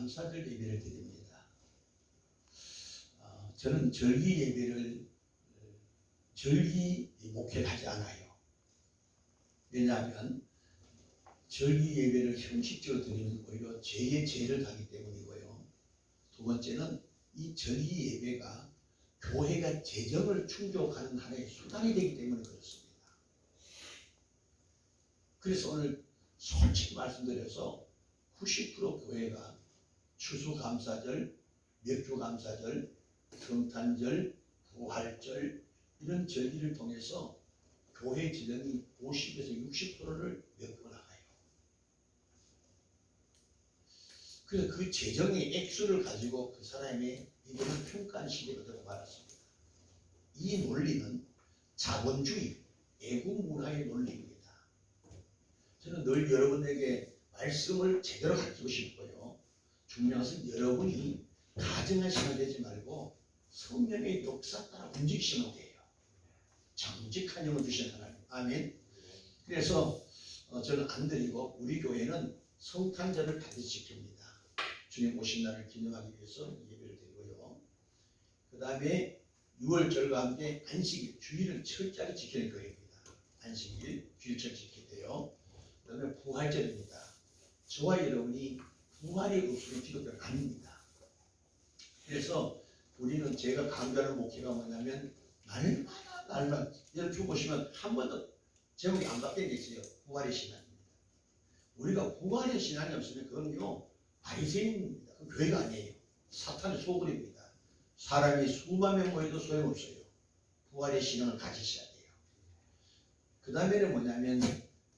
감사절 예배를 드립니다. 저는 절기 예배를 절기 목회를 하지 않아요. 왜냐하면 절기 예배를 형식적으로 드리면 오히려 죄의 죄를 하기 때문이고요. 두 번째는 이 절기 예배가 교회가 재정을 충족하는 하나의 수단이 되기 때문에 그렇습니다. 그래서 오늘 솔직히 말씀드려서 90% 교회가 추수감사절, 맥주감사절, 성탄절, 부활절 이런 절기를 통해서 교회 재정이 50에서 60%를 메꿔 나가요. 그래서 그 재정의 액수를 가지고 그 사람의 믿음을 평가하는 시대가 되고 말았습니다. 이 논리는 자본주의, 애국 문화의 논리입니다. 저는 늘 여러분에게 말씀을 제대로 가르치고 싶고요. 중요한 것은 여러분이 가정한 신앙 되지 말고 성령의 역사 따라 움직이시면 돼요. 정직한 영을 주신 하나님. 아멘. 그래서 저는 안 드리고 우리 교회는 성탄절을 반드시 지킵니다. 주님 오신 날을 기념하기 위해서 예배를 드리고요. 그 다음에 6월절과 함께 안식일, 주일을 철저하게 지키는 교회입니다. 안식일, 주일 철 지키대요. 그 다음에 부활절입니다. 저와 여러분이 부활이 없으면 기독교는 아닙니다. 그래서 우리는 제가 강조하는 목회가 뭐냐면 날마다 여러분 보시면 한 번도 제목이 안 바뀐 게 있어요. 부활의 신앙입니다. 우리가 부활의 신앙이 없으면 그건요 바리새인입니다. 그건 교회가 아니에요. 사탄의 소굴입니다. 사람이 수만 명 모여도 소용없어요. 부활의 신앙을 가지셔야 돼요. 그 다음에는 뭐냐면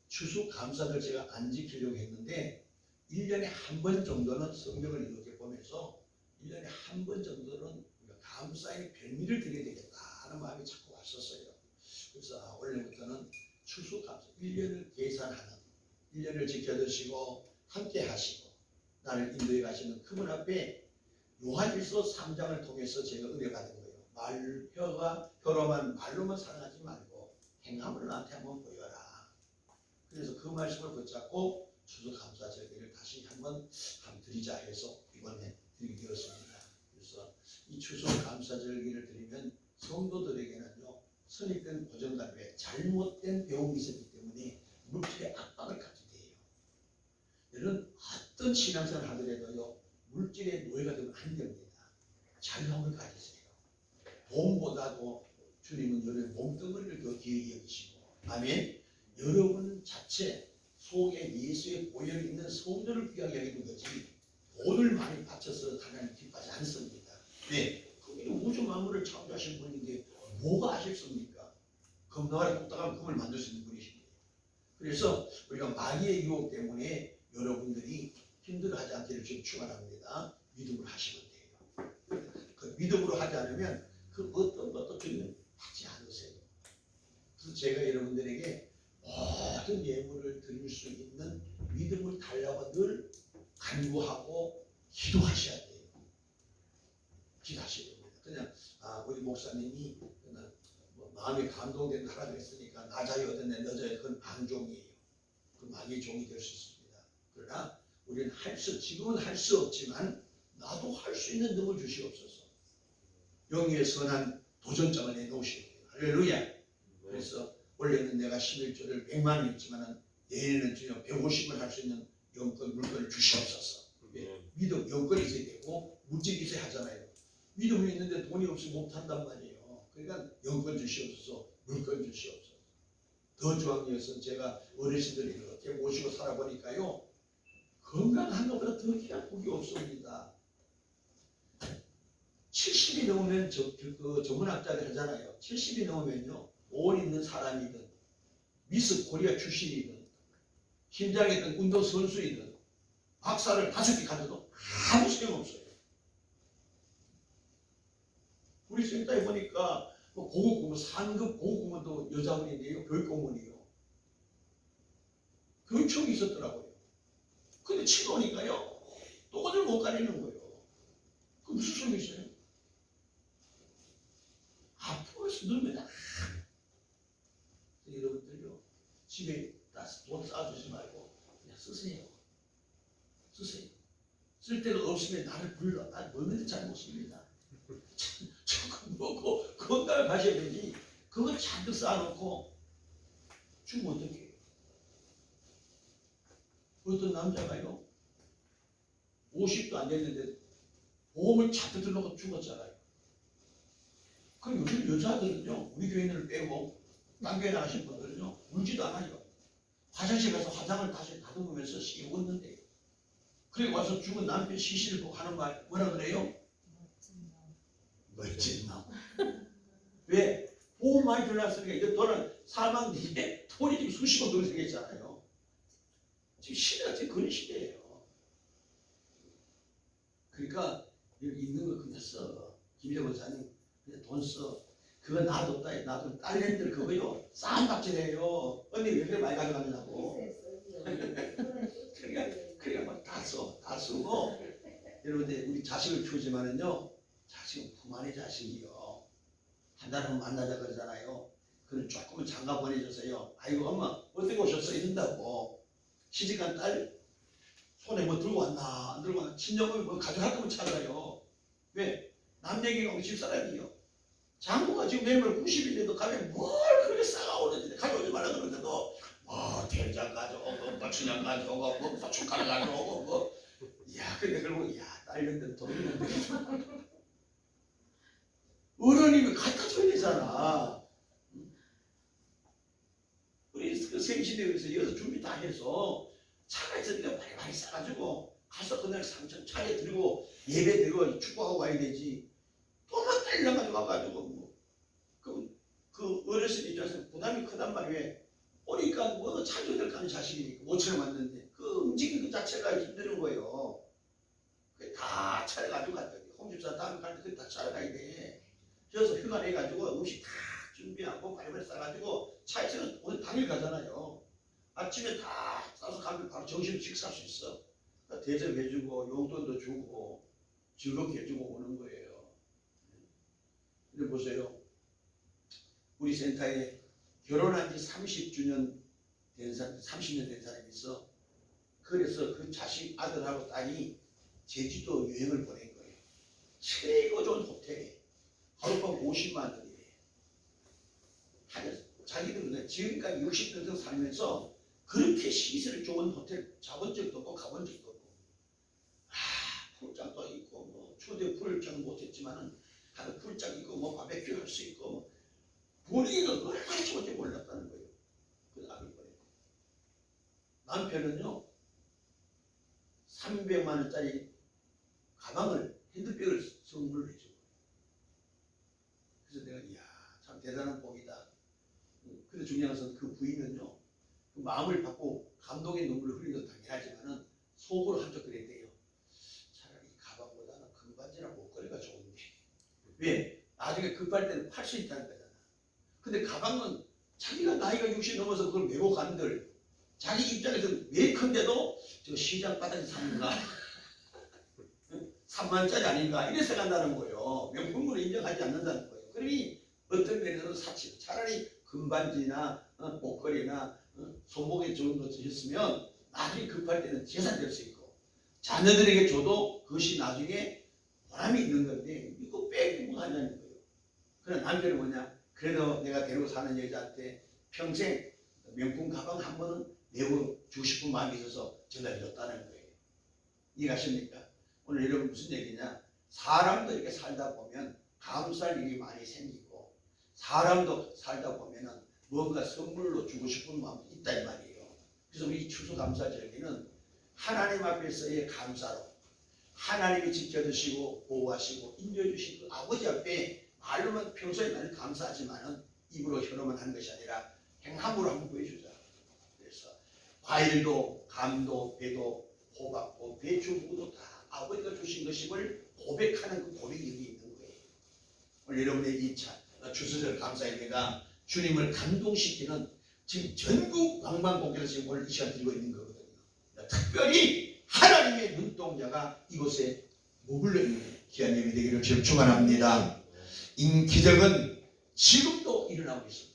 추수감사를 제가 안 지키려고 했는데 1년에 한 번 정도는 성경을 이렇게 보면서 1년에 한 번 정도는 우리가 감사의 별미를 드려야 되겠다 하는 마음이 자꾸 왔었어요. 그래서 원래부터는 추수감사 1년을 계산하는 1년을 지켜드시고 함께 하시고 나를 인도해 가시는 그분 앞에 요한일서 3장을 통해서 제가 의뢰받은 거예요. 혀로만 말로만 사랑하지 말고 행함으로 나한테 한번 보여라. 그래서 그 말씀을 붙잡고 추수감사 절기를 다시 한번 드리자 해서 이번에 드리게 되었습니다. 그래서 이 추수감사 절기를 드리면 성도들에게는요 선입된 고정관념에 잘못된 배움이 있었기 때문에 물질의 압박을 갖게 돼요. 여러분 어떤 신앙생활을 하더라도요 물질의 노예가 되면 안 됩니다. 자유함을 가지세요. 돈보다도 주님은 여러분의 몸뚱어리를 더 귀히 여기시고 아멘. 여러분 자체 속에 예수의 보혈이 있는 성도를 귀하게 여기는 거지 돈을 많이 바쳐서 하나님 기뻐하지 않습니다. 네, 그게 우주 만물을 창조하신 분인데 뭐가 아쉽습니까? 금나라에 뚝딱한 금을 만들 수 있는 분이십니다. 그래서 우리가 마귀의 유혹 때문에 여러분들이 힘들어하지 않기를 좀 축원합니다. 믿음으로 하시면 돼요. 그 믿음으로 하지 않으면 그 어떤 것도 주님 하지 않으세요. 그래서 제가 여러분들에게 모든 예물을 드릴 수 있는 믿음을 달라고 늘 간구하고 기도하셔야 돼요. 기도하셔야 됩니다. 그냥 우리 목사님이 그냥 마음이 감동된 하라 그랬으니까 낮아요 어렸네 늦어요 그건 방종이에요. 그 마귀의 종이 될 수 있습니다. 그러나 우리는 지금은 할 수 없지만 나도 할 수 있는 능을 주시옵소서. 영의 선한 도전장을 내놓으셔야 돼요. 할렐루야. 그래서 원래는 내가 11조를 100만원 했지만 내일은 주님 150을 할 수 있는 물건을 주시옵소서. 믿음, 영권이 있어야 되고 물질이 있어야 하잖아요. 믿음이 있는데 돈이 없으면 못한단 말이에요. 그러니까 영권 주시옵소서, 물건 주시옵소서. 더 중요한 것은 제가 어르신들이 이렇게 모시고 살아보니까요. 건강한 것보다 더 귀한 복이 없습니다. 70이 넘으면 전문학자들 하잖아요. 70이 넘으면요. 돈 있는 사람이든 미스 코리아 출신이든 힘장이든 운동선수이든 박사를 5개 가져도 아무 소용없어요. 우리 센터에 보니까 고급 공무원, 상급 고급 공무원도 여자분인데요. 교육공무원이에요. 교육청이 있었더라고요. 근데 치료니까요. 돈을 못 가리는 거예요. 그 무슨 소용이 있어요? 앞으로서 늘면 여러분들요. 집에 돈 쌓아주지 말고 그냥 쓰세요. 쓰세요. 쓸데가 없으면 나를 불러. 난 뭐든지 잘 먹습니다. 조금 먹고 건강을 가셔야 되지. 그거 잔뜩 쌓아놓고 죽으면 어떡해. 어떤 남자가요 50도 안 됐는데 보험을 잔뜩 들어놓고 죽었잖아요. 그럼 요즘 여자들은요 우리 교인들을 빼고 딴 교회 나가신 분들은요 울지도 않아요. 화장실 가서 화장을 다시 다듬으면서 씻었는데 그리고 와서 죽은 남편 시신을 보고 하는 말 뭐라 그래요? 멋진 놈. 왜? 보험 많이 들어놨으니까 이거 돈은 사망 뒤에 돈이 지금 수십억 돈이 생겼잖아요. 지금 시대가 지금 그런 시대예요. 그러니까 여기 있는 거 그냥 써. 김일영 원사님 그냥 돈 써. 그거 놔뒀다. 놔둔 딸내미들 그거요. 싼값질해요. 언니 왜 그렇게 많이 가져가느냐고. 그러니까 막 다 써. 다 쓰고 여러분들 우리 자식을 키우지만은요. 자식은 부만의 자식이요. 한 달 한번 만나자 그러잖아요. 그는 조금은 장가 보내줘서요. 아이고 엄마 어떻게 오셨어? 이런다고. 시집간 딸 손에 뭐 들고 왔나 안 들고 왔나 친정을 뭐 가져갈 거면 찾아요. 왜? 남 얘기가 오고 집사람이요. 장모가 지금 내일 90인데도 가면 뭘 그렇게 싸가오는데 가져오지 말라 그러는데도 뭐 된장 가져오고 고추장 가져오고 뭐 고춧가루 가져오고 뭐 야 근데 그러고 야 딸년들 돈 있는데 어른이면 갖다 줘야 되잖아. 우리 그 생시대에서 여기서 준비 다 해서 차가 있으니까 많이 싸가지고 가서 그날 상천 차에 들고 예배 드리고 축복하고 와야 되지. 또만 딸려가지고 와가지고 뭐 그 어르신 입장에서 부담이 크단 말이에요. 오니까 뭐 차줘야 될 거 아닌 자식이니까 5천원 왔는데 그 움직이는 그 자체가 힘드는 거예요. 다 차를 가지고 갔더니 홍집사 다음에 갈 때 다 차를 가야 돼. 그래서 휴가 내가지고 음식 다 준비하고 빨리빨리 싸가지고 차에서는 오늘 당일 가잖아요. 아침에 다 싸서 가면 바로 점심 식사할 수 있어. 그러니까 대접해주고 용돈도 주고 즐겁게 해주고 오는 거예요. 근데 보세요. 우리 센터에 결혼한 지 30주년 된 사람, 30년 된 사람이 있어. 그래서 그 자식 아들하고 딸이 제주도 여행을 보낸 거예요. 최고 좋은 호텔에 하룻밤 50만 원이래. 자기들은 지금까지 60년 살면서 그렇게 시설 좋은 호텔 자본 적도 없고 가본 적도 없고 풀장도 있고 뭐 초대 풀장 못했지만은 하는 풀장 있고 뭐 바베큐 할 수 있고 뭐 분위기가 얼마나 좋은지 몰랐다는 거예요. 그 아들 거예요. 남편은요 300만 원짜리 가방을 핸드백을 선물을 해줘. 그래서 내가 이야 참 대단한 복이다. 근데 중요한 것은 그 부인은요 그 마음을 받고 감동의 눈물을 흘리는 건 당연하지만은 속으로 한쪽 그랬대요. 차라리 가방보다는 금반지나 목걸이가 좋은데 왜? 나중에 급할 때는 팔 수 있다는 거잖아. 근데 가방은 자기가 나이가 60 넘어서 그걸 메고 간들 자기 입장에서는 왜 큰데도 저 시장 바닥에 사는가 3만원짜리 아닌가 이래 생각한다는 거예요. 명품으로 인정하지 않는다는 거예요. 그러니 어떤 면에서는 사치 차라리 금반지나 목걸이나 손목에 좋은 것을 했으면 나중에 급할 때는 재산 될 수 있고 자녀들에게 줘도 그것이 나중에 보람이 있는 건데 이거 빼고 뭐 하냐는 거예요. 그러나 남편은 뭐냐 그래도 내가 데리고 사는 여자한테 평생 명품 가방 한 번은 내고 주고 싶은 마음이 있어서 전화드렸다는 거예요. 이해가십니까? 오늘 여러분 무슨 얘기냐 사람도 이렇게 살다 보면 감사할 일이 많이 생기고 사람도 살다 보면은 뭔가 선물로 주고 싶은 마음이 있다 이 말이에요. 그래서 우리 추수감사절기는 하나님 앞에서의 감사로 하나님이 지켜주시고 보호하시고 인도해주신 그 아버지 앞에 말로만 평소에 나는 감사하지만은 입으로 혀로만 하는 것이 아니라 행함으로 한번 보여주자. 그래서 과일도 감도 배도 호박도 배추 무도 다 아버지가 주신 것임을 고백하는 그 고백이 여기 있는 거예요. 오늘 여러분의 이 추수절 감사예배가 주님을 감동시키는 지금 전국 방방곡곡에서 지금 오늘 이 시간 드리고 있는 거거든요. 특별히 하나님의 눈동자가 이곳에 머물러 있는 귀한 예배 되기를 주님 축원합니다. 이 기적은 지금도 일어나고 있습니다.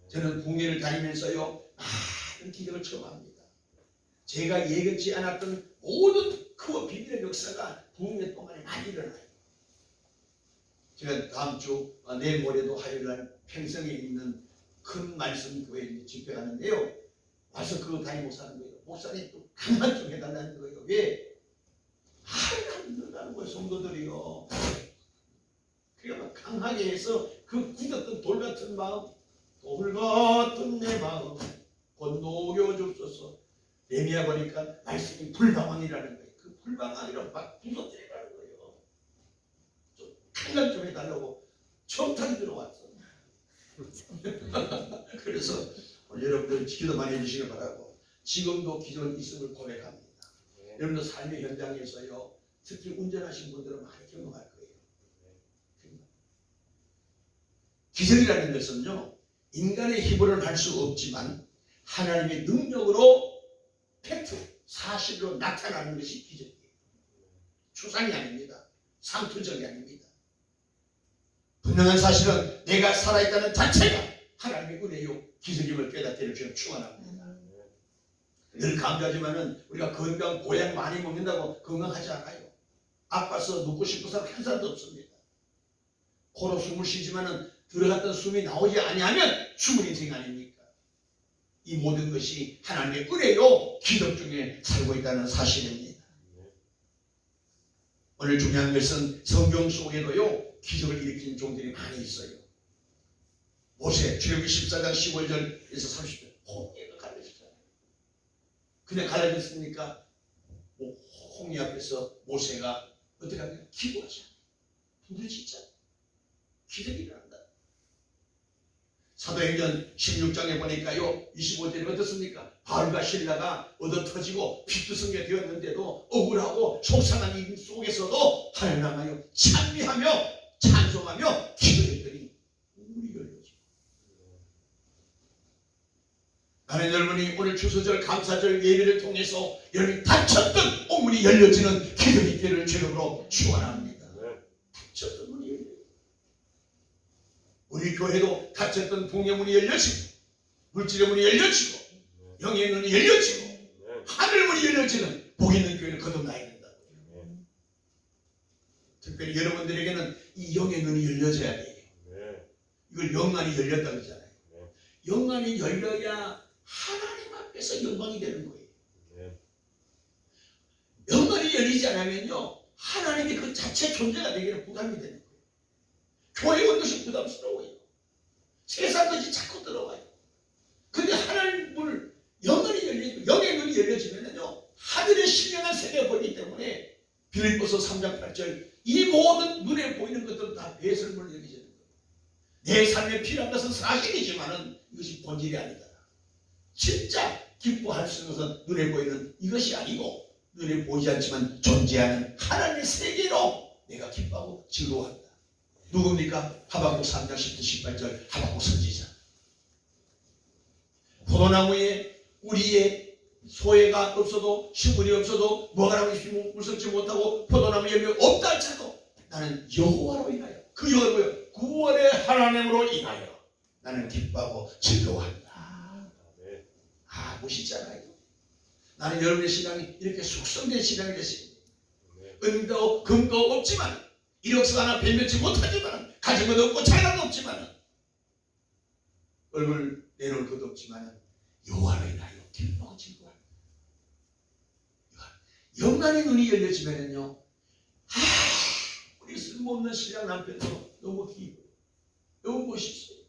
저는 국내를 다니면서요 많은 기적을 처음 합니다. 제가 예견치 않았던 모든 그 비밀의 역사가 부흥회 동안에 많이 일어나요. 제가 다음 주 내일 모레도 화요일날 평성에 있는 큰 말씀 교회에 집회 가는데요. 와서 그거 다니고 사는 거예요. 목사님 또 강한 좀 해달라는 거예요. 왜? 안 된다는 거예요. 성도들이요. 그러니까 강하게 해서 그 굳었던 돌 같은 마음, 돌 같은 내 마음 곧 녹여줍소서. 레미야 보니까 말씀이 불방황이라는 거예요. 그 불방황이라고 막 부서뜨리라는 거예요. 좀 강한 좀 해달라고 청탄이 들어왔어. 그래서 여러분들 기도 많이 해주시길 바라고, 지금도 기존 있음을 고백합니다. 여러분들 삶의 현장에서요, 특히 운전하신 분들은 많이 경험할 거예요. 기적이라는 것은요, 인간의 힘으로는 할 수 없지만 하나님의 능력으로 팩트, 사실로 나타나는 것이 기적이에요. 추상이 아닙니다. 상투적이 아닙니다. 분명한 사실은 내가 살아있다는 자체가 하나님의 은혜요 기적임을 깨닫기를 저는 축원합니다. 늘 강조하지만은 우리가 건강 보약 많이 먹는다고 건강하지 않아요. 아파서 눕고 싶은 사람 한 사람도 없습니다. 코로 숨을 쉬지만은 들어갔던 숨이 나오지 아니하면 죽은 인생 아닙니까? 이 모든 것이 하나님의 은혜요 기적 중에 살고 있다는 사실입니다. 오늘 중요한 것은 성경 속에도요 기적을 일으키는 종들이 많이 있어요. 모세 출애굽기 14장 15절에서 30절 홍해가 갈라졌잖아요. 그냥 갈라졌으니까 홍해 앞에서 모세가 어떻게 합니까? 기도하자. 부르짖자. 기적이 일어난다. 사도행전 16장에 보니까요 25절에 어떻습니까? 바울과 실라가 얻어 터지고 피투성게 되었는데도 억울하고 속상한 이 속에서도 하나님 나라여 찬미하며 찬송하며 기도했더니 문이 열려지고. 나는 여러분이 오늘 추수절 감사절 예배를 통해서 여러분이 닫혔던 옥문이 열려지는 기적이 있기를 주님으로 축원합니다. 닫혔던 문이 열려요. 우리 교회도 닫혔던 복의 문이 열려지고 물질의 문이 열려지고 영의 눈이 열려지고 하늘 문이 열려지는 복 있는 교회를 거듭나야 된다고요. 특별히 여러분들에게는 이 영의 눈이 열려져야 돼요. 이걸 영안이 열렸다 그러잖아요. 영안이 열려야 하나님 앞에서 영광이 되는 거예요. 영안이 열리지 않으면요 하나님이 그 자체 존재가 되기는 부담이 되는 거예요. 교회 온 것이 부담스러워요. 세상 것이 자꾸 들어와요. 근데 하나님 문을 영안이 열리고 영의 눈이 열려지면요 하늘의 신령한 세계가 보이기 때문에 빌립보서 3장 8절 이 모든 눈에 보이는 것들은 다 배설물로 여겨지는 거예요. 내 삶에 필요한 것은 사실이지만은 이것이 본질이 아니다. 진짜 기뻐할 수 있는 것은 눈에 보이는 이것이 아니고 눈에 보이지 않지만 존재하는 하나님의 세계로 내가 기뻐하고 즐거워한다. 누굽니까? 하박국 3장 10절 18절 하박국 선지자. 포도나무에 우리의 소해가 없어도 시물이 없어도 뭐가 나고 물 섞지 못하고 포도나무 열매 없다 할지라도 나는 여호와로 인하여 그 여호와의 구원의 하나님으로 인하여 나는 기뻐하고 즐거워한다. 멋있잖아요. 나는 여러분의 신앙이 이렇게 숙성된 신앙이 됐습니다. 은도 금도 없지만 이력서 하나 변변치 못하지만 가진 것도 없고 자랑도 없지만 얼굴 내놓을 것도 없지만 여호와로 인하여 기뻐하고 즐거워한다. 영안의 눈이 열려지면은요 우리 쓸모없는 신랑 남편도 너무 기뻐요. 너무 멋있어요.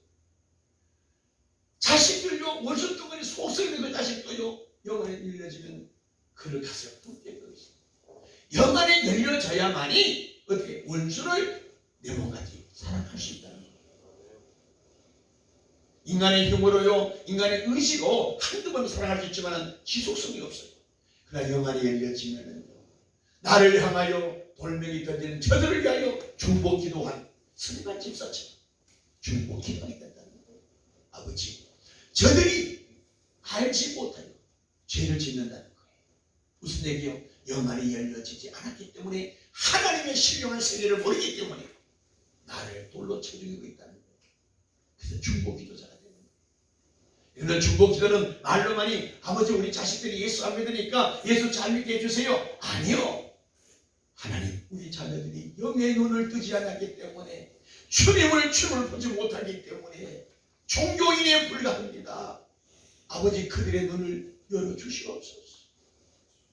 자식들요 원수덩어리 속썩이는 그 자식도요 영안이 열려지면 그를 가슴에 붙게 되어 있습니다. 영안이 열려져야만이 어떻게 원수를 내 몸같이 사랑할 수 있다는 거예요. 인간의 힘으로요 인간의 의지로 한두 번 사랑할 수 있지만 지속성이 없어요. 그러나 영안이 열려지면 나를 향하여 돌멩이 던지는 저들을 위하여 중보 기도한 스리반 집사처럼 중보 기도하게 된다는 거예요. 아버지 저들이 알지 못하여 죄를 짓는다는 거예요. 무슨 얘기요? 영안이 열려지지 않았기 때문에 하나님의 신령한 세계를 모르기 때문에 나를 돌로 쳐 죽이고 있다는 거예요. 그래서 중보 기도자가 되는 거예요. 그런데 중보 기도는 말로만이 아버지 우리 자식들이 예수 안 믿으니까 예수 잘 믿게 해주세요. 아니요. 우리 자녀들이 영의 눈을 뜨지 않았기 때문에 주님을 보지 못하기 때문에 종교인에 불과합니다. 아버지 그들의 눈을 열어주시옵소서.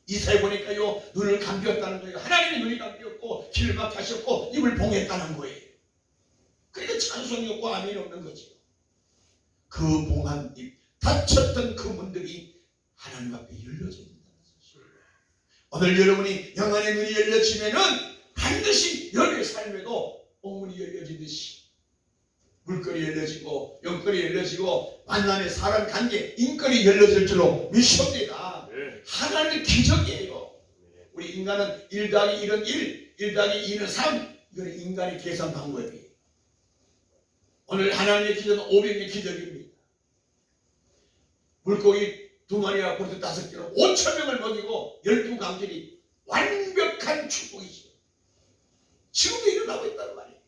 이사야 보니까요 눈을 감겼다는 거예요. 하나님의 눈이 감겼고 귀를 막하셨고 입을 봉했다는 거예요. 그러니까 찬송이 없고 아멘이 없는 거죠. 그 봉한 입, 닫혔던 그 문들이 하나님 앞에 열려진다는 사실. 오늘 여러분이 영안의 눈이 열려지면은 반드시 여러분의 삶에도 옥문이 열려지듯이 물거리 열려지고 영거리 열려지고 만남의 사람 관계 인권이 열려질 줄로 믿습니다. 하나님의 기적이에요. 우리 인간은 1 더하기 1은 1 더하기 2는 3. 이거는 인간의 계산 방법이에요. 오늘 하나님의 기적은 500의 기적입니다. 물고기 2마리와 벌써 5개로 5,000명을 먹이고 12강길이 완벽한 축복이죠. 지금도 일어나고 있단 말이에요.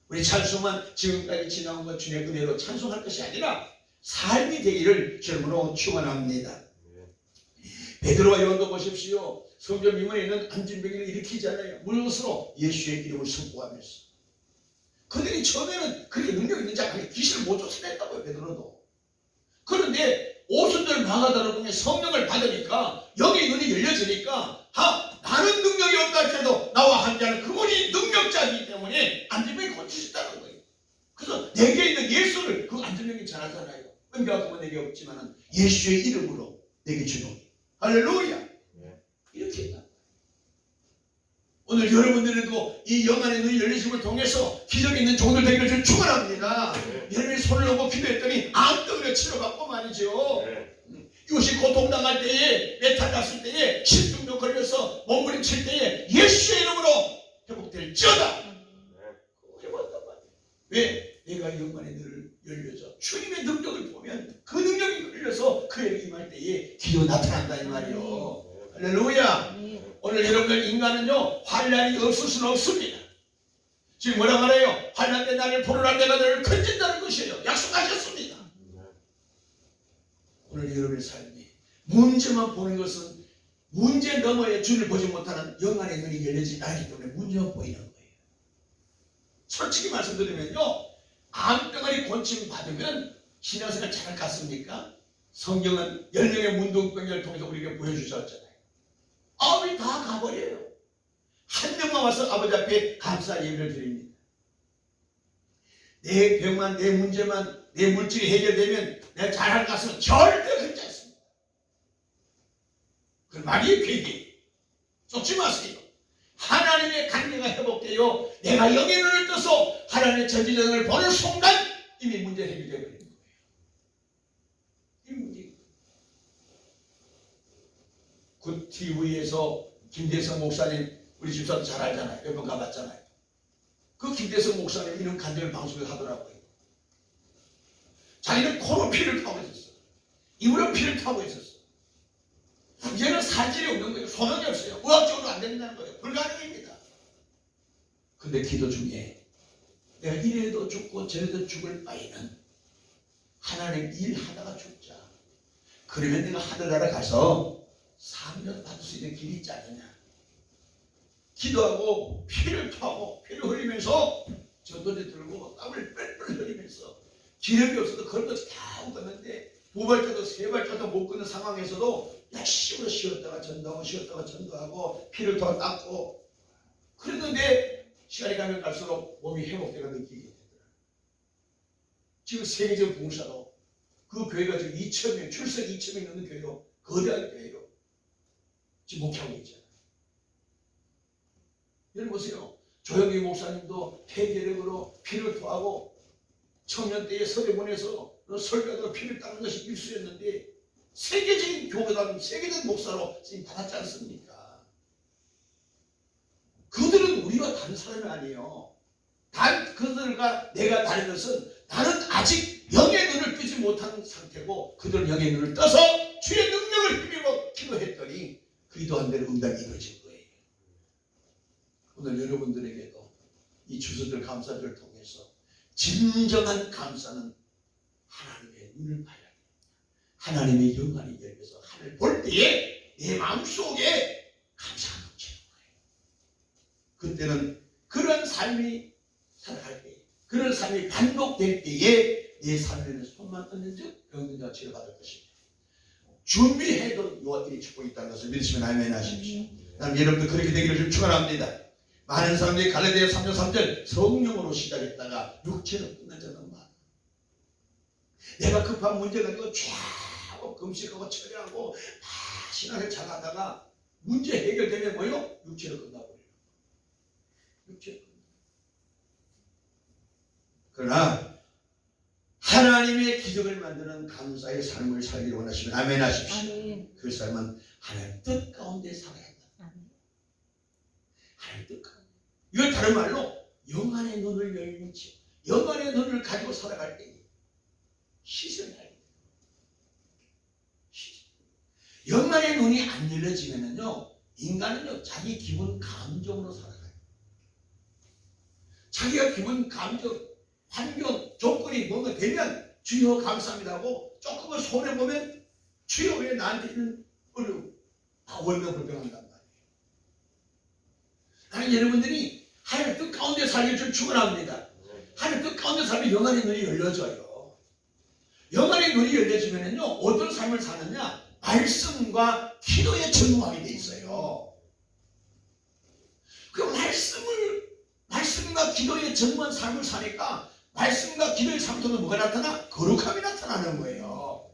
우리 찬송만 지금까지 지나온 것 주의 그대로 찬송할 것이 아니라 삶이 되기를 주님으로 축원합니다. 베드로와 요한도 보십시오. 성전 미문에 있는 안진병기를 일으키잖아요. 무엇으로? 예수의 이름을 선포하면서. 그들이 처음에는 그렇게 능력 있는 자가 귀신을 못 쫓아냈다고요. 베드로도. 그런데 오순절 마가다라 중에 성령을 받으니까 영의 눈이 열려지니까 나는 능력이 없다 할지라도 나와 함께하는 그분이 능력자이기 때문에 안진병이 고치셨다는 거예요. 그래서 내게 있는 예수를 그 안진병이 전하잖아요. 은혜가 그분 내게 없지만 예수의 이름으로 내게 주노니 할렐루야. 이렇게 했다. 오늘 여러분들에도 이 영안의 눈이 열리심을 통해서 기적이 있는 종들 되기를 축원합니다. 여러분이 손을 놓고 기도했더니 암덩이를 치료받고 말이죠. 이것이 고통당할 때에 메탈 났을 때에 심중독 걸려서 몸부림칠 때에 예수의 이름으로 회복될지어다. 해봤단 말이에요. 왜? 내가 영안의 눈을 열려서 주님의 능력을 보면 그 능력이 열려서 그에게 임할 때에 기도 나타난다 이 말이요. 할렐루야. 오늘 여러분들 인간은요 환난이 없을 수는 없습니다. 지금 뭐라 말해요? 환난된 나를 보존할 때가 너를 건진다는 것이에요. 약속하셨습니다. 오늘 여러분의 삶이 문제만 보는 것은 문제 너머에 주를 보지 못하는 영안의 눈이 열려지지 않기 때문에 문제만 보이는 거예요. 솔직히 말씀드리면요 암덩어리 곤침 받으면 신앙생활 잘 갔습니까? 성경은 10명의 문둥병을 통해서 우리에게 보여주셨잖아요. 아버지 다 가버려요. 한 명만 와서 아버지 앞에 감사 예배를 드립니다. 내 병만, 내 문제만, 내 물질이 해결되면 내가 잘할 것은 절대 그렇지 않습니다. 그 말이 괴기. 쫓지 마세요. 하나님의 관계가 회복되어 내가 영의 눈을 떠서 하나님의 전지전을 보는 순간 이미 문제 해결되어 버리는 거예요. 이 문제. 그 TV에서 김대성 목사님 우리 집사도 잘 알잖아요. 몇 번 가봤잖아요. 그 김대성 목사님 이런 간증을 방송에 하더라고요. 자기는 코로 피를 타고 있었어. 입으로 피를 타고 있었어. 이제는 살질이 없는 거예요. 소명이 없어요. 의학적으로 안 된다는 거예요. 불가능입니다. 근데 기도 중에 내가 이래도 죽고 저래도 죽을 바에는 하나님 일하다가 죽자. 그러면 내가 하늘나라 가서 사명을 받을 수 있는 길이 있지 않느냐. 기도하고 피를 타고 피를 흘리면서 전도제 들고 땀을 뻘뻘 흘리면서 기력이 없어도 그런 것이 다 걷는데 2발자도 3발자도 못 걷는 상황에서도 열심히 쉬었다가 전도하고 쉬었다가 전도하고 피를 더 닦고 그랬는데 시간이 가면 갈수록 몸이 회복되가 느끼게 되더라. 지금 세계적 봉사로 그 교회가 지금 2,000명 출석 2,000명 넘는 교회로 거대한 교회로 지금 목회하고 있잖아요. 여러분 보세요. 조영기 목사님도 폐결핵으로 피를 토하고 청년 때에 서대 보내서 설교하다가 피를 닦는 것이 일수였는데 세계적인 교회당, 세계적인 목사로 지금 받았지 않습니까? 그들은 우리와 다른 사람이 아니에요. 단 그들과 내가 다른 것은 나는 아직 영의 눈을 뜨지 못한 상태고 그들은 영의 눈을 떠서 주의 능력을 힘입어 기도했더니 그 기도한 대로 응답이 이루어진 거예요. 오늘 여러분들에게도 이 주소들 감사를 통해서 진정한 감사는 하나님의 눈을 봐야 됩니다. 하나님의 영광이 열려서 하늘 볼 때에 내 마음속에 감사가 넘치는 거예요. 그때는 그런 삶이 살아갈 때, 그런 삶이 반복될 때에 내 삶에는 손만 얹는 즉 병든자가 치료받을 것입니다. 준비해도 요 일이 축복이 있다는 것을 믿으시면 아멘 하십시오. 여러분들 그렇게 되기를 좀 축원합니다. 많은 사람들이 갈라디아 3장 3절 성령으로 시작했다가 육체로 끝나자는 말. 내가 급한 문제 가지고 쫙 금식하고 처리하고 신앙을 잘하다가 문제 해결되면 뭐요? 육체로 끝나버려요. 육체로 끝나. 그러나 하나님의 기적을 만드는 감사의 삶을 살기를 원하시면 아멘 하십시오. 아멘. 그 삶은 하나님 뜻 가운데 살아야 한다. 아멘. 하나님 뜻 가운데. 이건 다른 말로 영안의 눈을 열는 지 영안의 눈을 가지고 살아갈 때 시선이 아니에요. 영안의 눈이 안 열려지면요, 인간은요 자기 기분 감정으로 살아가요. 자기가 기분 감정, 환경, 조건이 뭔가 되면 주여 감사합니다 하고 조금은 손해 보면 주여 왜 나한테 있는 어려움 월명 불평한단 말이에요. 나는 여러분들이 하나님 뜻 가운데 살기를 좀 축원합니다. 하나님 뜻 가운데 살면 영안의 눈이 열려져요. 영안의 눈이 열려지면요 어떤 삶을 사느냐, 말씀과 기도에 전무하게 돼 있어요. 그 말씀과 기도에 전무한 삶을 사니까 말씀과 기도의 삶 통해 뭐가 나타나? 거룩함이 나타나는 거예요.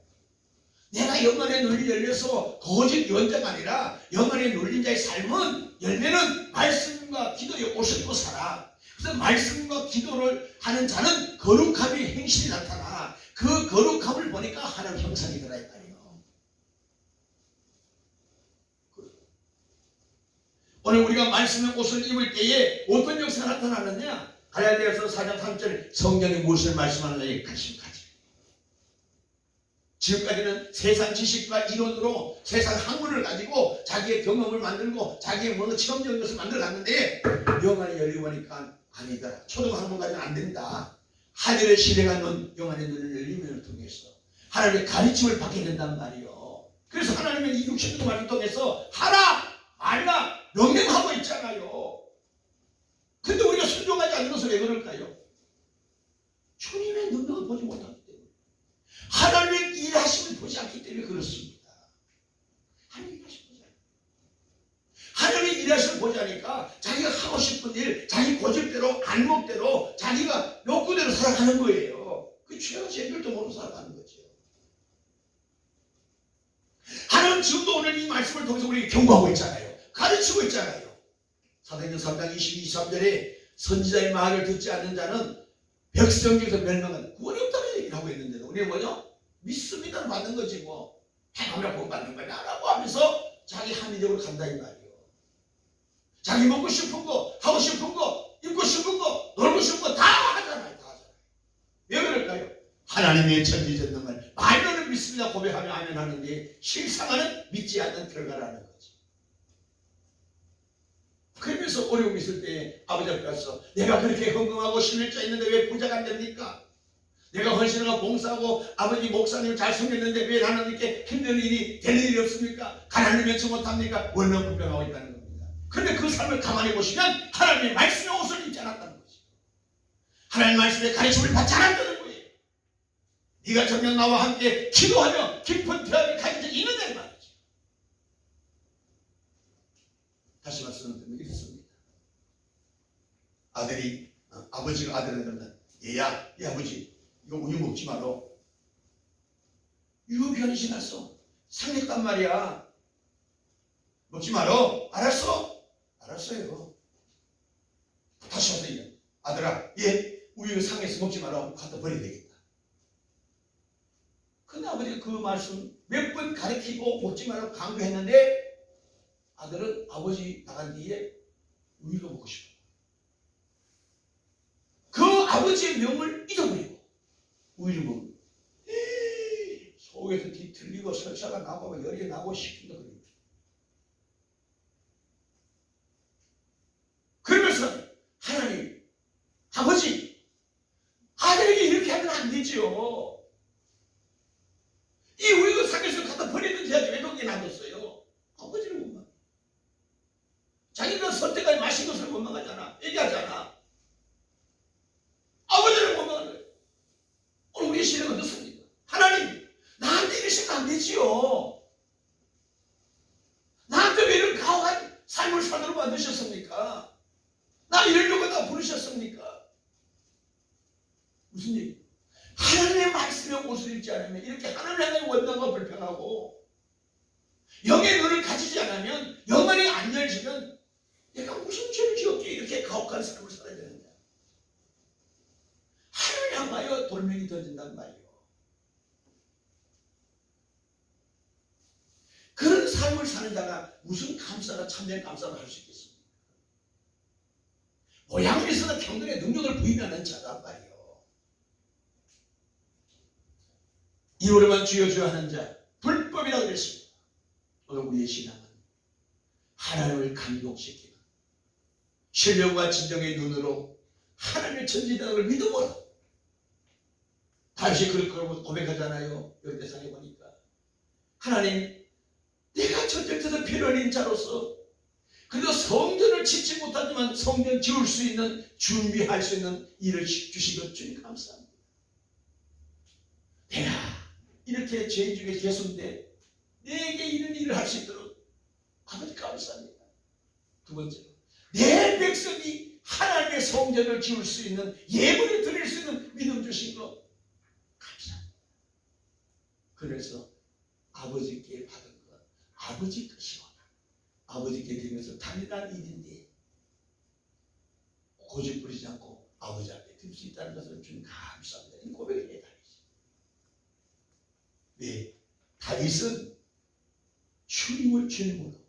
내가 영안의 눈이 열려서 거짓 유언자가 아니라 영안의 눌린 자의 삶은 열매는 말씀과 기도에 옷을 입고 살아. 그래서 말씀과 기도를 하는 자는 거룩함의 행실이 나타나. 그 거룩함을 보니까 하나님 형상이 들어있다. 오늘 우리가 말씀의 옷을 입을 때에 어떤 역사가 나타나느냐? 갈라디아서 4장 3절 성경이 무엇을 말씀하느냐에 관심 가지. 지금까지는 세상 지식과 이론으로 세상 학문을 가지고 자기의 경험을 만들고 자기의 뭔가 체험적인 것을 만들어놨는데 영안이 열리고 보니까 아니다. 초등학문 가지고는 안 된다. 하늘의 신뢰가 있는 영안의 눈을 열리면을 통해서 하나님의 가르침을 받게 된단 말이에요. 그래서 하나님의 이 육신의 말을 통해서 하라 말라 명령하고 있잖아요. 근데 우리가 순종하지 않는 것은 왜 그럴까요? 주님의 능력을 보지 못하기 때문에, 하나님의 일하심을 보지 않기 때문에 그렇습니다. 하나님의 일하심을 보지 않아요. 하나님의 일하심을 보지 않으니까 자기가 하고 싶은 일, 자기 고집대로 안목대로 자기가 욕구대로 살아가는 거예요. 그 죄와 죄별도 모르고 살아가는 거죠. 하나님 지금도 오늘 이 말씀을 통해서 우리에게 경고하고 있잖아요. 가르치고 있잖아요. 사도행전 3장 22, 23절에 선지자의 말을 듣지 않는 자는 백성 중에서 멸망한 구원이 없다는 얘기를 하고 있는데도 우리는 뭐냐? 믿습니다를 받는 거지 뭐. 행하면 복 받는 거냐 라고 하면서 자기 합리적으로 간다 이 말이에요. 자기 먹고 싶은 거, 하고 싶은 거, 입고 싶은 거, 놀고 싶은 거 다 하잖아요. 다 하잖아요. 왜 그럴까요? 하나님의 천지전능을 말로는 믿습니다 고백하며 아멘 하는데 실상은 믿지 않는 결과라는 거지. 그러면서 어려움이 있을 때 아버지 앞에 가서 내가 그렇게 헌금하고 11자 있는데 왜 부자가 안 됩니까? 내가 헌신하고 봉사하고 아버지 목사님 잘 섬겼는데 왜 나는 이렇게 힘든 일이 되는 일이 없습니까? 가난을 면치 못합니까? 월명불평하고 있다는 겁니다. 그런데 그 삶을 가만히 보시면 하나님의 말씀의 옷을 입지 않았다는 거지. 하나님의 말씀의 가르침을 받지 않았다는 거예요. 네가 정녕 나와 함께 기도하며 깊은 대화를 가진 적이 있느냐 이 말이지. 다시 말씀드리면 이렇습니다. 아들이 아버지가 아들한테 그러면 얘야, 이 아버지 이거 우유 먹지 마라. 이거 변신했어. 상했단 말이야. 먹지 마라. 알았어? 알았어요. 다시 와서 얘기해. 아들아, 얘 우유 상해서 먹지 마라. 갖다 버려야 되겠다. 근데 아버지가 그 말씀 몇 번 가르치고 먹지 말라고 강조했는데 아들은 아버지 나간 뒤에 우유가 먹고 싶어. 그 아버지의 명을 잊어버리고 우유를 먹는 속에서 뒤틀리고 설사가 나고 열이 나고 식은다 그래요. 그러면서 하나님 아버지 아들에게 이렇게 하면 안 되지요. 이 우유가 상해서 갖다 버리든지 하지 왜 거기에 놔뒀어요? 아버지를 못 봐. 자기가 선택할 맛있는 것을 원망하잖아. 얘기하잖아. 아버지를 원망하는 거예요. 오늘 우리 시대가 어떻습니까? 하나님, 나한테 이러시면 안 되지요. 나한테 왜 이런 가혹한 삶을 살도록 만드셨습니까? 나 이러려고 나 부르셨습니까? 무슨 얘기? 하나님의 말씀에 옷을 입지 않으면 이렇게 하나님 향해 원망과 불평하고 영의 눈을 가지지 않으면 영안이 안 열지면 내가 무슨 죄를 지었기에 이렇게 가혹한 삶을 살아야 되느냐. 하나님을 향하여 돌멩이 던진단 말이에요. 그런 삶을 사는 자가 무슨 감사나 참된 감사를 할 수 있겠습니까? 모양을 있어서 경건의 능력을 부인하는 자란 말이에요. 이로만 주여 주여 하는 자, 불법이라고 그랬습니다. 오늘 우리의 신앙은 하나님을 감동시키는 신령과 진정의 눈으로 하나님의 전지전능을 믿음으로 다시 그렇게 고백하잖아요. 열대상에 보니까 하나님, 내가 전쟁터에서 피를 흘린 자로서 그래도 성전을 짓지 못하지만 성전 지을 수 있는, 준비할 수 있는 일을 주신 것 주님 감사합니다. 내가 이렇게 죄 중에 죄수인데 내게 이런 일을 할 수 있도록 아버지 감사합니다. 두 번째로, 내 백성이 하나님의 성전을 지을 수 있는, 예물을 드릴 수 있는 믿음 주신 것 감사합니다. 그래서 아버지께 받은 것 아버지 뜻이오다. 아버지께 드리면서 당연한 일인데 고집 부리지 않고 아버지 앞에 드릴 수 있다는 것을 주님 감사합니다. 이 고백을 해 다니시. 네, 다윗은 주님을 주님으로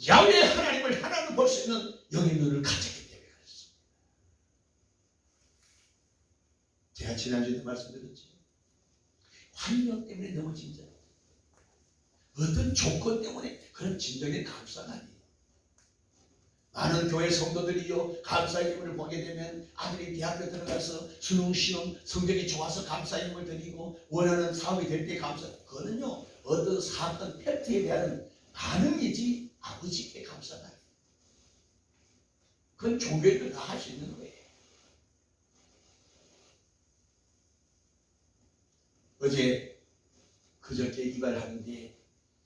야훼 하나님을 하나로 볼 수 있는 영의 눈을 가졌기 때문에 그렇습니다. 제가 지난주에 말씀드렸죠. 환경 때문에 넘어진 자, 어떤 조건 때문에 그런 진정의 감사가 아니에요. 많은 교회 성도들이요, 감사의 힘을 보게 되면 아들이 대학교 들어가서 수능 시험 성적이 좋아서 감사의 힘을 드리고 원하는 사업이 될 때 감사. 그거는요, 어떤 사건 팩트에 대한 반응이지 아버지께 감사가 아니에요. 그건 종교인들 다 할 수 있는 거예요. 어제 그저께 이발하는데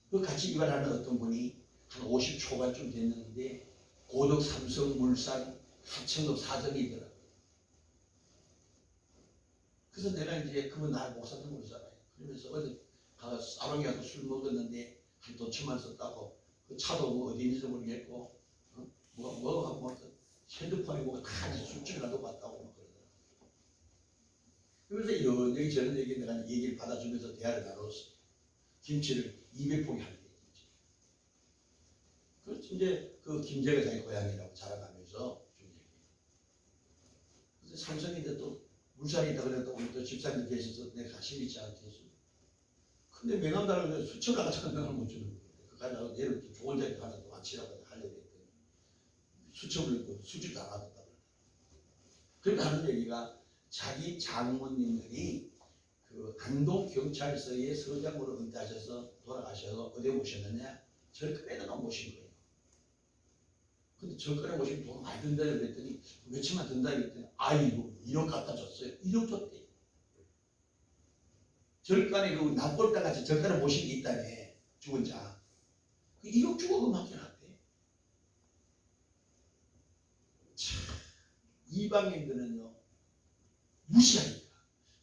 그 같이 이발하는 어떤 분이 한 50 초반쯤 됐는데 고덕 삼성물산 하청업 사장이더라고요. 그래서 내가 이제 그분 나 목사님 모르잖아요. 그러면서 어제 가서 사방에 가서 술 먹었는데 한 도치만 썼다고 그 차도 뭐 어디 있는지 모르겠고 뭐 핸드폰에 뭐가 다 술집이라도 봤다고 막 그러더라고요. 그래서 이런 얘기 저런 얘기 내가 얘기를 받아주면서 대화를 나눴어. 김치를 200포기 하는 게 김치. 그렇지 이제 그 김제가 자기 고향이라고 자랑하면서 준 얘기. 그래서 삼성인데 또 물산이 있다 그래도 우리 또 집사님 계셔서 내가 관심 있지 않겠어. 근데 명함달라고 수천가가 천명을 못 주는 거예요. 그까지 나도 내일 좀 좋은 자리 하나 더 앉히라고 하려고 했더니 수첩을 수집 다 받았다고. 그러니까 하는 얘기가 자기 장모님들이 그 안동경찰서의 서장으로 은퇴하셔서 돌아가셔서 어디에 모셨느냐? 절간에다가 모신 거예요. 근데 절간에 모시면 돈 많이 든다 그랬더니 며칠만 든다 그랬더니 아이고 1억 갖다 줬어요. 1억 줬대. 절간에 그 납골당같이 절간에 모신 게 있다며. 죽은 자. 그 1억 주고 그 맡겨놨대. 참, 이방인들은요 무시하니까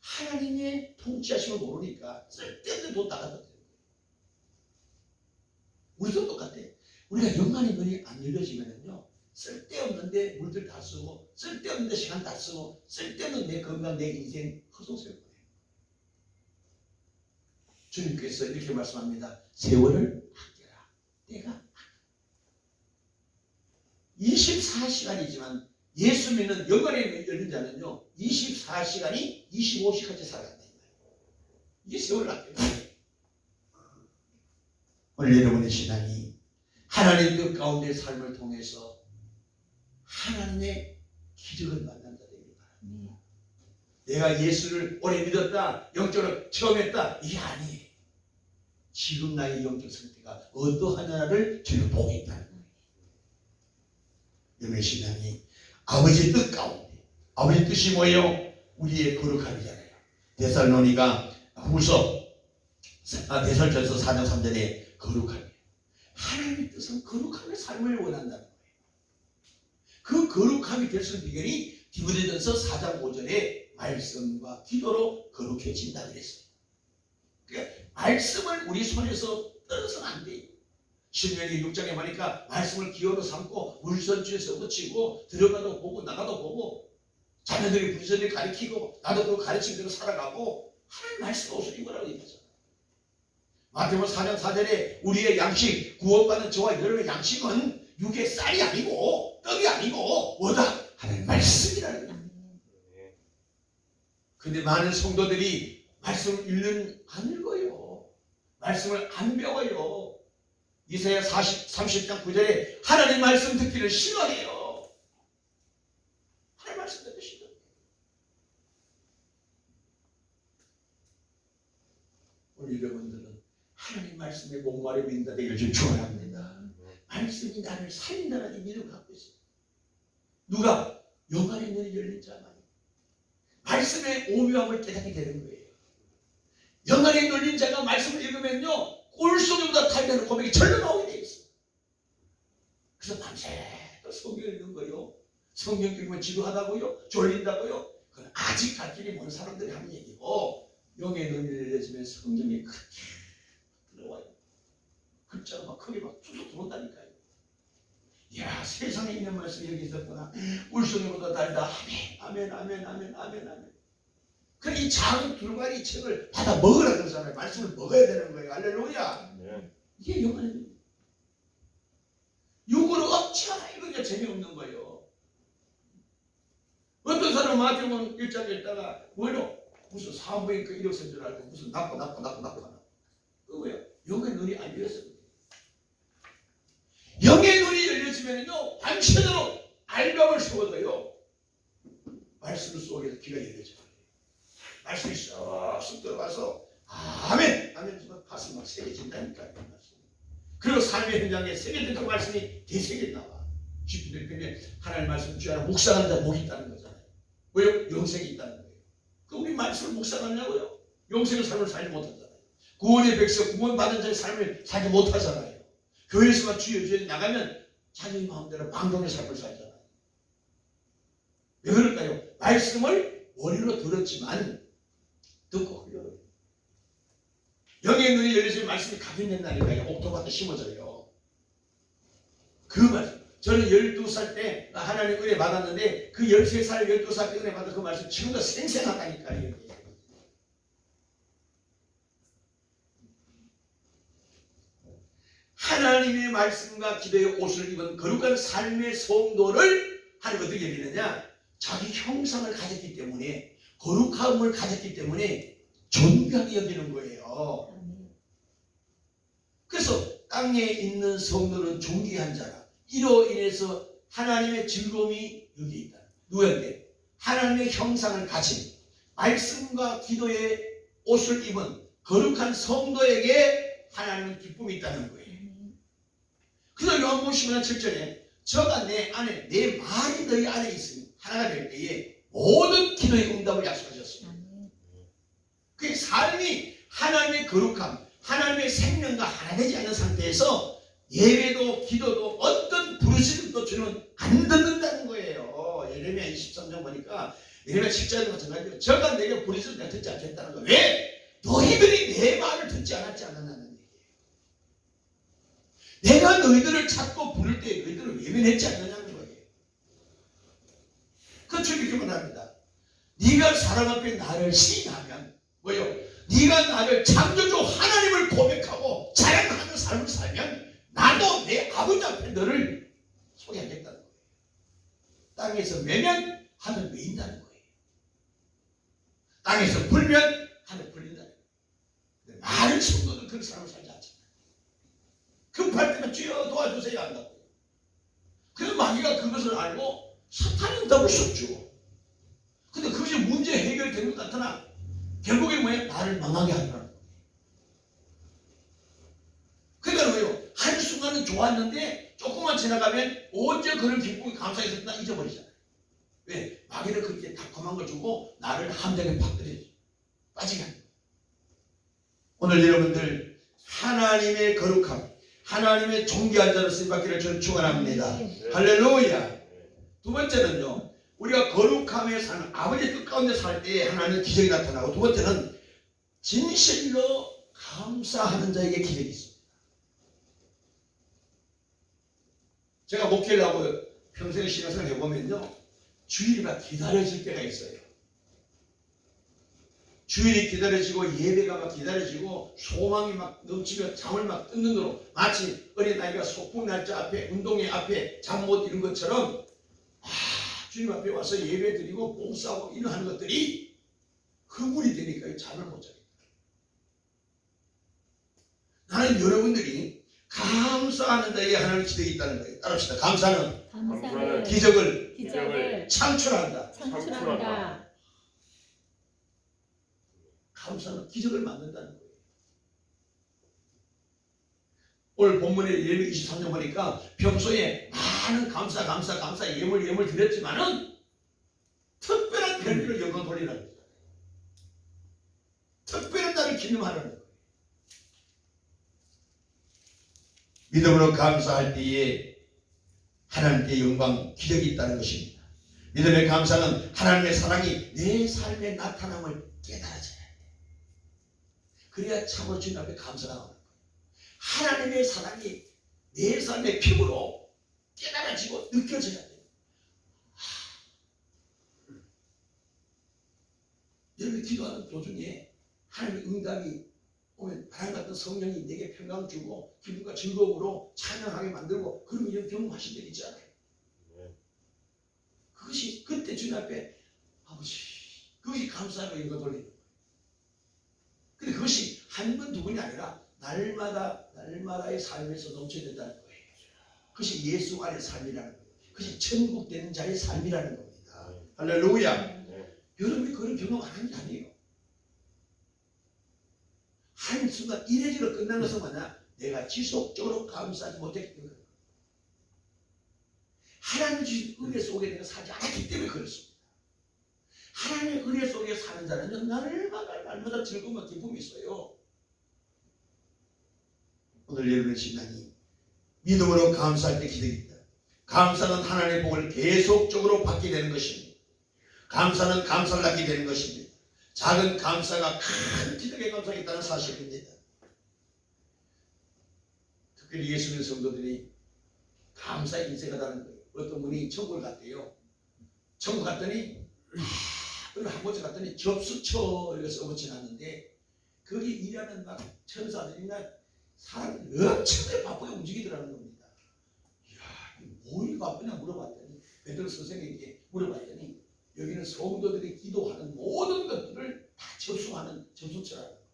하나님의 통치하심을 모르니까 쓸데없는 돈 다 갖다 드는 거예요. 우리도 똑같아. 우리가 영안의 눈이 안 열려지면은요 쓸데없는데 물들 다 쓰고 쓸데없는데 시간 다 쓰고 쓸데없는 내 건강 내 인생 헛소리를 보내요. 주님께서 이렇게 말씀합니다. 세월을 아껴라. 때가 24시간이지만 예수 믿는 영광에 열린 자는요 24시간이 25시까지 살아간다. 이게 세월을 아껴라. 오늘 여러분의 신앙이 하나님 그 가운데 삶을 통해서 하나님의 기적을 만난 자 되길 바랍니다. 내가 예수를 오래 믿었다, 영적으로 체험했다, 이게 아니에요. 지금 나의 영적 상태가 어떠하냐를 저희가 보고 있다는 거예요. 여러분의 신앙이 아버지의 뜻 가운데, 아버지의 뜻이 뭐예요? 우리의 거룩함이잖아요. 데살로니가 후서 데살전서 4장 3절에 거룩함이에요. 하나님의 뜻은 거룩함의 삶을 원한다는 거예요. 그 거룩함이 될 수 있는 비결이 디모데전서 4장 5절에 말씀과 기도로 거룩해진다 그랬어요. 그러니까 말씀을 우리 손에서 떨어서는 안 돼요. 신명기 6장에 보니까 말씀을 기호로 삼고 물선주에서 묻히고 들어가도 보고 나가도 보고 자녀들이 분선을 가르치고 나도 그 가르친 대로 살아가고 하나님 말씀 옷을 입으라고 얘기하잖아요. 마태복음 4장 4절에 우리의 양식, 구원받는 저와 여러분의 양식은 육의 쌀이 아니고 떡이 아니고 뭐다? 하나님 말씀이라는 거예요. 근데 많은 성도들이 말씀을 안 읽어요. 말씀을 안 배워요. 이사야 30장 9절에 하나님 말씀 듣기를 싫어해요. 하나님 말씀 듣기 싫어해요. 우리 여러분들은 하나님 말씀에 목마르 믿는다 되기를 좀 축원합니다. 말씀이 나를 살린다는 믿음을 갖고 있어요. 누가? 영안의 눈이 열린 자만이 말씀의 오묘함을 깨닫게 되는 거예요. 영안에 열린 자가 말씀을 읽으면요 꿀속에보다 달다는 고백이 절로 나오게 돼 있어요. 그래서 밤새 또 성경 읽는 거요. 성경 읽으면 지루하다고요? 졸린다고요? 그건 아직 갈 길이 먼 사람들이 하는 얘기고 영의 눈이 열려지면 성경이 크게 들어와요. 글자가 막 크게 막 툭툭 들어온다니까요. 이야 세상에 있는 말씀이 여기 있었구나. 꿀송이보다 달다. 아멘 아멘 아멘 아멘 아멘. 그럼 이 작은 두루마리 책을 받아 먹으라 그러잖아요. 말씀을 먹어야 되는 거예요. 할렐루야. 이게 영안의 육으로 억지하나 읽으니까 재미없는 거예요. 어떤 사람은 마태복음 1장 읽다가 뭐요? 무슨 사부인과 이력서인 줄 알고 무슨 나빠 하나. 그거예요. 영의 눈이 안 열렸어요. 영의 눈이 열려지면요 밤새도록 알밤을 새워도요 말씀 속에서 귀가 열려져요. 말씀이 쏙 들어가서 아멘 아멘 하면 가슴 막 새겨진다니까요. 그리고 삶의 현장에 새겨진 그 말씀이 되새겨 나와. 시편의 편에 하나님 말씀 줄 알아 묵상하는 자 복이 있다는 거잖아요. 왜요? 영생이 있다는 거예요. 그 우리 말씀을 묵상하냐고요? 영생의 삶을 살지 못하잖아요. 구원의 백성 구원받은 자의 삶을 살지 못하잖아요. 교회에서만 주여 나가면 자기 마음대로 방종의 삶을 살잖아요. 왜 그럴까요? 말씀을 머리로 들었지만 듣고 흘려요. 영의 눈이 열려서 말씀이 각인된다니까요. 옥토밭에 심어져요. 그 말씀. 저는 12살 때 하나님 은혜 받았는데 그 13살, 12살 때 은혜 받은 그 말씀 지금도 생생하다니까요. 하나님의 말씀과 기도의 옷을 입은 거룩한 삶의 성도를 하나님 어떻게 여기느냐? 자기 형상을 가졌기 때문에 거룩함을 가졌기 때문에 존귀하게 여기는 거예요. 그래서 땅에 있는 성도는 존귀한 자라. 이로 인해서 하나님의 즐거움이 여기 있다. 누구한테? 하나님의 형상을 가진 말씀과 기도의 옷을 입은 거룩한 성도에게 하나님은 기쁨이 있다는 거예요. 그래서 요한복음 10장 7절에 저가 내 안에 내 말이 너희 안에 있으니 하나가 될 때에 모든 기도의 응답을 약속하셨습니다. 그 삶이 하나님의 거룩함, 하나님의 생명과 하나 되지 않는 상태에서 예배도 기도도 어떤 부르짖음도 주는 안 듣는다는 거예요. 예레미야 23장 보니까 예레미야 10장도 마찬가지예요. 저가 내게 부르짖음 내가 듣지 않겠다는 거예요. 왜? 너희들이 내 말을 듣지 않았지 않았냐는 얘기예요. 내가 너희들을 찾고 부를 때 너희들을 외면했지 않느냐는 거예요. 그 주님께 말합니다. 네가 사람 앞에 나를 시인하면 뭐요? 네가 나를 창조주 하나님을 고백하고 자랑하는 삶을 살면 나도 내 아버지 앞에 너를 소개하겠다는 거예요. 땅에서 매면 하늘 매인다는 거예요. 땅에서 불면 하늘 불린다는 거예요. 많은 성도들 그런 삶을 살지 않잖아요. 급할 때는 주여 도와주세요 한다고요. 그래서 마귀가 그것을 알고 사탄이 응답을 줬죠. 근데 그것이 문제 해결되는 것 같으나 결국에 뭐예요? 나를 망하게 하더라는 거예요. 그러니까 뭐예요? 한순간은 좋았는데 조금만 조금만 지나가면 언제 그런 기쁨이 감사했었나 잊어버리잖아요. 왜? 마귀는 그렇게 달콤한 걸 주고 나를 함정에 빠뜨려줘. 빠지게 합니다. 오늘 여러분들 하나님의 거룩함, 하나님의 존귀한 자로 쓰임받기를 저는 축원합니다. 할렐루야. 두 번째는요, 우리가 거룩함에 사는 아버지의 뜻 가운데 살 때에 하나님의 기적이 나타나고, 두 번째는 진실로 감사하는 자에게 기적이 있습니다. 제가 목회를 하고 평생 신앙생활 해보면요, 주일이가 기다려질 때가 있어요. 주일이 기다려지고 예배가 막 기다려지고 소망이 막 넘치며 잠을 막 뜯는 대로, 마치 어린아이가 소풍 날짜 앞에 운동회 앞에 잠 못 이룬 것처럼 주님 앞에 와서 예배 드리고 봉사하고 이런 것들이 허물이 되니까 잠을 못 자겠다. 나는 여러분들이 감사하는 자에게 하나님의 기적이 있다는 거예요. 따라합시다. 감사는 기적을 창출한다. 감사는 기적을 만든다는 거예요. 오늘 본문에 예레미야 23장 보니까 평소에 많은 감사 예물 드렸지만은 특별한 별미로 영광 돌리라는 거예요. 특별한 날을 기념하라는 거예요. 믿음으로 감사할 때에 하나님께 영광, 기적이 있다는 것입니다. 믿음의 감사는 하나님의 사랑이 내 삶에 나타남을 깨달아져야 돼. 그래야 참으로 주님 앞에 감사가 나오는 거예요. 하나님의 사랑이 내 삶의 피부로 깨달아지고 느껴져야 돼요. 여러분이 기도하는 도중에 하나님의 응답이 오면 바람 같은 성령이 내게 평강 주고 기분과 즐거움으로 찬양하게 만들고, 그런 이런 경험하신 적 있지 않아요? 그것이 그때 주님 앞에 아버지, 그것이 감사하고 영광 돌리는 거예요. 근데 그것이 한 번 두 번이 아니라 날마다의 삶에서 넘쳐야 된다는 거예요. 그것이 예수 안의 삶이라는 거예요. 그것이 천국 되는 자의 삶이라는 겁니다. 할렐루야. 여러분이 그런 경험 안 하는 게 아니에요. 한순간 이래저래 끝난 것은 뭐냐? 내가 지속적으로 감사하지 못했기 때문에, 하나님의 주신 은혜 속에 내가 살지 않았기 때문에 그렇습니다. 하나님의 은혜 속에 사는 자는 날마다 즐거움과 기쁨이 있어요. 오늘 여러분의 신앙이 믿음으로 감사할 때 기적이 있다. 감사는 하나님의 복을 계속적으로 받게 되는 것입니다. 감사는 감사를 낳게 되는 것입니다. 작은 감사가 큰 기적의 감사가 있다는 사실입니다. 특별히 예수님의 성도들이 감사의 인생하다는 거예요. 어떤 분이 천국을 갔대요. 천국 갔더니 한 곳에 갔더니 접수처 이렇게 써붙여놨는데, 거기 일하는 막 천사들이나 사람들이 엄청나게 바쁘게 움직이더라는 겁니다. 이야, 뭘 바쁘냐 물어봤더니, 베드로 선생에게 물어봤더니, 여기는 성도들이 기도하는 모든 것들을 다 접수하는 접수처라는 거예요.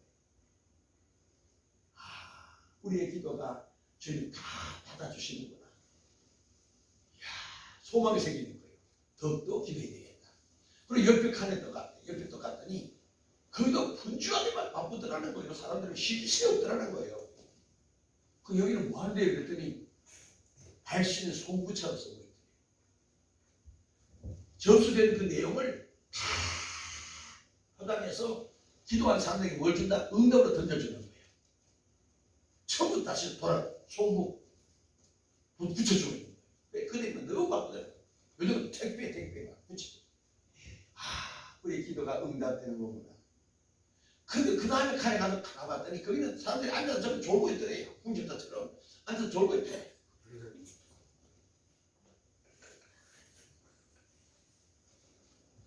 우리의 기도가 주님 다 받아주시는구나. 이야, 소망이 생기는 거예요. 더욱더 기도해야 되겠다. 그리고 옆에 칸에 또 갔대. 옆에 또 갔더니 거기도 분주하게만 바쁘더라는 거예요. 사람들은 쉴 새 없더라는 거예요. 그 여기는 뭐 하는데요? 그랬더니 할 수 있는 송구차로 쓰고 있대요. 접수된 그 내용을 다 허당해서 기도한 사람에게 뭘 준다? 응답으로 던져주는 거예요. 처음부터 다시 돌아 송구 붙여주고 있는 거예요. 왜? 그들은 너무 바쁘더라고요. 요즘은 택배가 붙이죠. 우리 기도가 응답되는 거구나. 근데 그 다음에 칸에 가서 가봤더니 거기는 사람들이 앉아서 저렇게 졸고 있더래요. 궁전자처럼 앉아서 졸고 있대.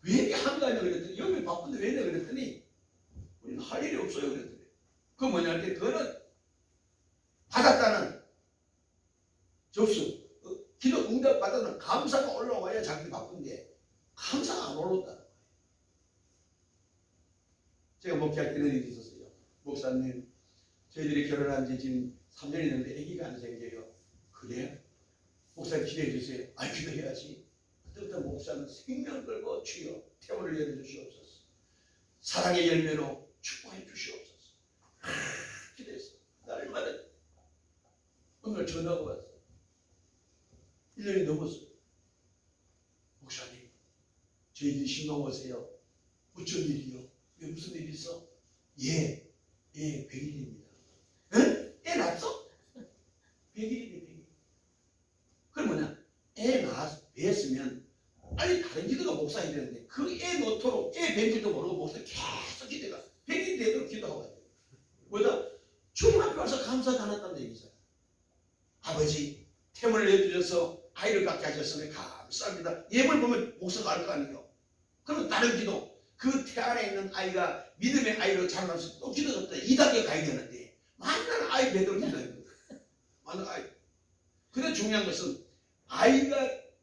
왜 이렇게 한가하냐 그랬더니, 여기 바쁜데 왜 이래 그랬더니, 우리는 할 일이 없어요 그랬더니, 그 뭐냐 할 때, 그거는 받았다는 접수, 기도 응답 받았다는 감사가 올라와야 자기 바쁜데 감사가 안 올라온다. 제가 목회할 때 이런 일이 있었어요. 목사님, 저희들이 결혼한 지 지금 3년이 됐는데 아기가 안 생겨요. 그래? 목사님 기도해 주세요. 기도해야지. 그때부터 목사는 생명을 걸고 주여 태원을 열어주시옵소서. 사랑의 열매로 축복해 주시옵소서. 기도했어. 날마다 오늘 전화가 왔어. 1년이 넘었어요. 목사님, 저희들이 신경 오세요. 어쩐 일이요? 왜 무슨 일 있어? 예, 100일입니다. 애 낳았어? 100일이네, 100일. 그럼 뭐냐? 애 낳았으면 아니 다른 기도가 목사해야 되는데 그 애 놓도록 애 뵌 줄도 모르고 목사 계속 기도가 100일이 되도록 기도하고 가야 돼요. 뭐다? 주님 앞에 와서 감사하지 않았다는 얘기잖아요. 아버지, 태물을 내주셔서 아이를 갖게 하셨으니 감사합니다. 예물 보면 목사가 알 거 아니에요. 그러면 다른 기도, 그 태 안에 있는 아이가 믿음의 아이로 자라나서 또 기도가 또 2단계 가야 되는데 만난 아이 배도록 기도해야 돼요. 만난 아이. 근데 중요한 것은 아이가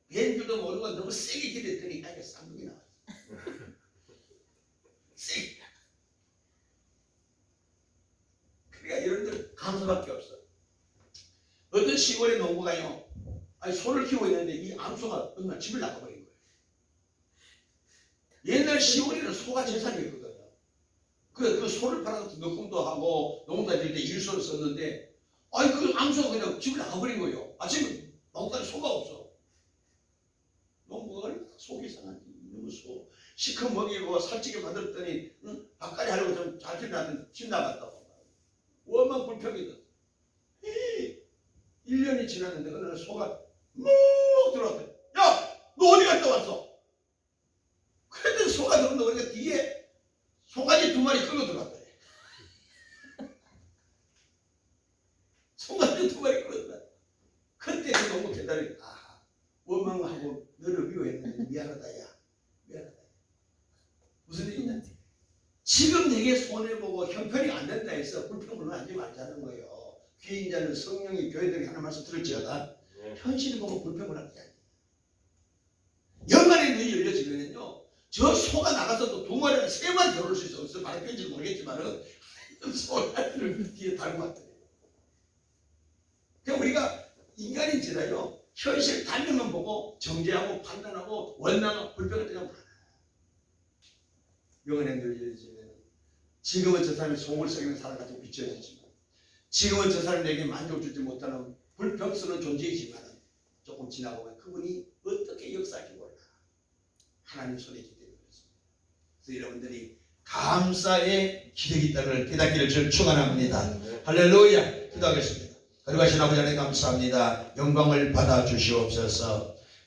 뵌 줄도 모르고 너무 세게 기도했더니 아이가 쌍둥이 나왔어. 세게. 그러니까 여러분들 감사밖에 없어. 어떤 시골의 농부가요, 아니 소를 키우고 있는데 이 암소가 어느 날 집을 나가버린 거예요. 옛날 시골에는 소가 재산이었거든요. 그 소를 팔아서 넣금도 하고 농사 지을 때 일소를 썼는데, 아니 그 암소가 그냥 집을 나가버린 거예요. 아침에 농가에 소가 없어. 농부가 속이 상하지. 너무 소 시커 먹이고 살찌게 만들었더니 밥까지 하려고 좀 잘 지나는데 집 나갔다고. 워만 불평이든. 1년이 지났는데 어느 날 소가 묵 들어왔대. 야! 너 어디 갔다 왔어? 그랬더니 소가 들어온다 보니까 뒤에 송아지 2마리 끌고 들어왔대. 송아지 2마리 끌고 들어왔대. 그때 그 농부 계단이 원망하고 너를 미워했는데 미안하다 야. 미안하다. 무슨 일이냐? 지금 내게 손해보고 형편이 안 된다 해서 불평불만 하지 말자는 거예요. 귀인 자는 성령이 교회들이 하는 말씀 들을지어다 현실을 보고 불평을 하지 않아요. 연간의 눈이 열려지면요, 저 소가 나가서도 2마리나 3마리 들어올 수 있어. 그래서 많이 편지는 모르겠지만은 소를 뒤에 달고 왔더니. 그러니까 우리가 인간인지라요, 현실 단면만 보고 정죄하고 판단하고 원망하고 불평을 그냥 영원의 눈이 열려지면 지금은 저 사람이 속을 썩이는 사람 같은 비춰지지만, 지금은 저 사람이 내게 만족 주지 못하는 불평스러운 존재이지만 조금 지나보면 그분이 어떻게 역사할지 몰라. 하나님 손에 기대는 것입니다. 그래서 여러분들이 감사의 기력이 있다는 걸 깨닫기를 저를 축원합니다. 할렐루야. 기도하겠습니다. 거룩하신 아버지 하나님 감사합니다. 영광을 받아 주시옵소서.